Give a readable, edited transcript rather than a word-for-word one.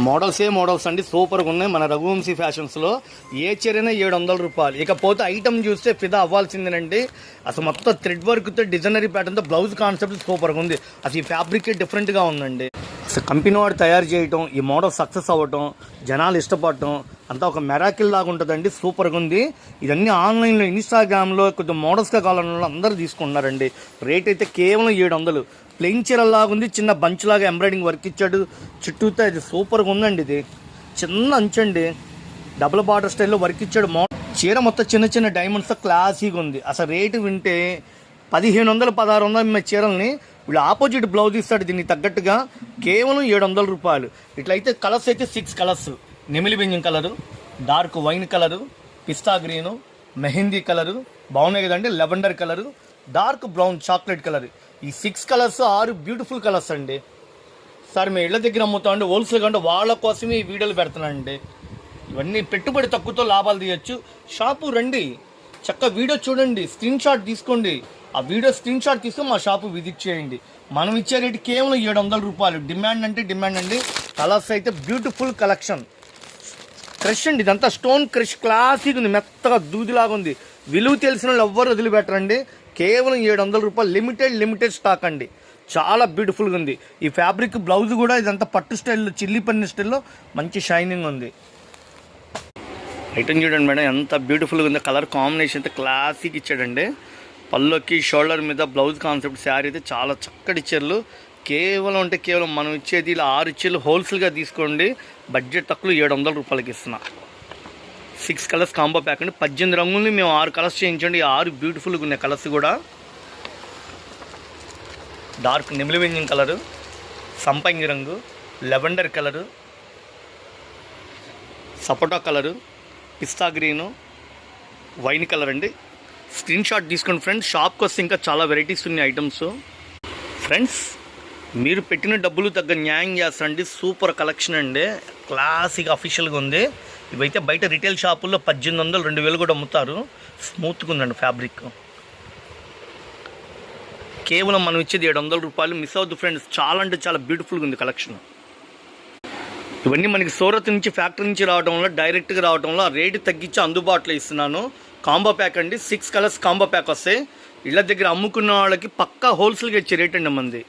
Models అండి, సూపర్గా ఉన్నాయి. మన రఘువంశీ ఫ్యాషన్స్లో ఏ చీరైనా 700 రూపాయలు. ఇకపోతే ఐటమ్ చూస్తే ఫిదా అవ్వాల్సిందేనండి. అసలు మొత్తం థ్రెడ్ వర్క్తో డిజైనరీ ప్యాటర్న్తో బ్లౌజ్ కాన్సెప్ట్ సూపర్గా ఉంది. అసలు ఈ ఫ్యాబ్రిక్ డిఫరెంట్గా ఉందండి. అసలు కంపెనీ వాడు తయారు చేయటం, ఈ మోడల్ సక్సెస్ అవ్వటం, జనాలు ఇష్టపడటం అంతా ఒక మెరాకిల్ లాగా ఉంటుందండి. సూపర్గా ఉంది. ఇదన్నీ ఆన్లైన్లో ఇన్స్టాగ్రామ్లో కొంచెం మోడల్స్గా కావాలన్న అందరూ తీసుకుంటున్నారండి. రేట్ అయితే కేవలం 700. ప్లెయిన్ చీరలాగా ఉంది, చిన్న బంచ్ లాగా ఎంబ్రాయిడింగ్ వర్క్ ఇచ్చాడు చుట్టూతో. ఇది సూపర్గా ఉందండి. ఇది చిన్న అంచండి, డబుల్ బార్డర్ స్టైల్లో వర్క్ ఇచ్చాడు. చీర మొత్తం చిన్న చిన్న డైమండ్స్తో క్లాసీగా ఉంది. అసలు రేటు వింటే 1500 1600 చీరల్ని వీళ్ళు ఆపోజిట్ బ్లౌజ్ ఇస్తాడు దీనికి తగ్గట్టుగా. కేవలం 700 రూపాయలు. ఇట్లయితే కలర్స్ అయితే 6 కలర్స్: నెమిలి బింజం colour, dark wine colour, pista green, mehndi colour, బాగున్నాయి కదండి, lavender colour, dark brown chocolate colour. ఈ 6 కలర్స్ 6 బ్యూటిఫుల్ కలర్స్ అండి. సార్ మేము ఇళ్ళ దగ్గర అమ్ముతామండి హోల్సేల్ కంటే, వాళ్ళ కోసమే ఈ వీడియోలు పెడుతున్నానండి. ఇవన్నీ పెట్టుబడి తక్కువతో లాభాలు తీయచ్చు. షాపు రండి, చక్కగా వీడియో చూడండి, స్క్రీన్ షాట్ తీసుకోండి. ఆ వీడియో స్క్రీన్ షాట్ తీసుకొని మా షాపు విజిట్ చేయండి. మనం ఇచ్చే రేటు కేవలం 700 రూపాయలు. డిమాండ్ అంటే డిమాండ్ అండి. కలర్స్ అయితే బ్యూటిఫుల్ కలెక్షన్. క్రష్ అండి, ఇదంతా స్టోన్ క్రష్, క్లాసిక్ ఉంది, మెత్తగా దూదిలాగా ఉంది. విలువ తెలిసిన వాళ్ళు ఎవ్వరు వదిలిపెట్టరండి. కేవలం 700 రూపాయలు. లిమిటెడ్ స్టాక్ అండి. చాలా బ్యూటిఫుల్గా ఉంది. ఈ ఫ్యాబ్రిక్ బ్లౌజ్ కూడా ఇదంతా పట్టు స్టైల్లో, చిల్లీ పన్ను స్టైల్లో మంచి షైనింగ్ ఉంది. ఐటమ్ చూడండి మేడం, ఎంత బ్యూటిఫుల్గా ఉంది. కలర్ కాంబినేషన్ అయితే క్లాసిక్ ఇచ్చాడండి. పళ్ళుకి షోల్డర్ మీద బ్లౌజ్ కాన్సెప్ట్ శారీ అయితే చాలా చక్కటి చీరలు. కేవలం మనం ఇచ్చేది ఇలా 6 చీరలు హోల్సేల్గా తీసుకోండి. బడ్జెట్ తక్కువ 700 రూపాయలకి ఇస్తున్నా. 6 కలర్స్ కాంబో ప్యాక్ అండి. 18 రంగుల్ని మేము 6 కలర్స్ చేయించండి. 6 బ్యూటిఫుల్గా ఉన్నాయి కలర్స్ కూడా. డార్క్ నెమిలి వెంజింగ్ కలరు, సంపంగి రంగు, లెవెండర్ కలరు, సపోటా colour, pista green, wine colour అండి. స్క్రీన్ షాట్ తీసుకోండి ఫ్రెండ్స్. షాప్కి వస్తే ఇంకా చాలా వెరైటీస్ ఉన్నాయి ఐటమ్స్. ఫ్రెండ్స్, మీరు పెట్టిన డబ్బులు తగ్గ న్యాయం చేస్తారండి. సూపర్ కలెక్షన్ అండి, క్లాసిక్ అఫీషియల్గా ఉంది. ఇవైతే బయట రిటైల్ షాపుల్లో 1800 2000 కూడా అమ్ముతారు. స్మూత్గా ఉందండి ఫ్యాబ్రిక్. కేవలం మనం ఇచ్చేది 700 రూపాయలు. మిస్ అవ్వద్దు ఫ్రెండ్స్, చాలా అంటే చాలా బ్యూటిఫుల్గా ఉంది కలెక్షన్. ఇవన్నీ మనకి సూరత్ నుంచి ఫ్యాక్టరీ నుంచి రావడం వల్ల, డైరెక్ట్గా రావడం వల్ల రేటు తగ్గించి అందుబాటులో ఇస్తున్నాను. కాంబో ప్యాక్ అండి. 6 కలర్స్ కాంబో ప్యాక్ వస్తాయి. ఇళ్ళ దగ్గర అమ్ముకున్న వాళ్ళకి పక్కా హోల్సేల్గా ఇచ్చే రేట్ అండి మంది.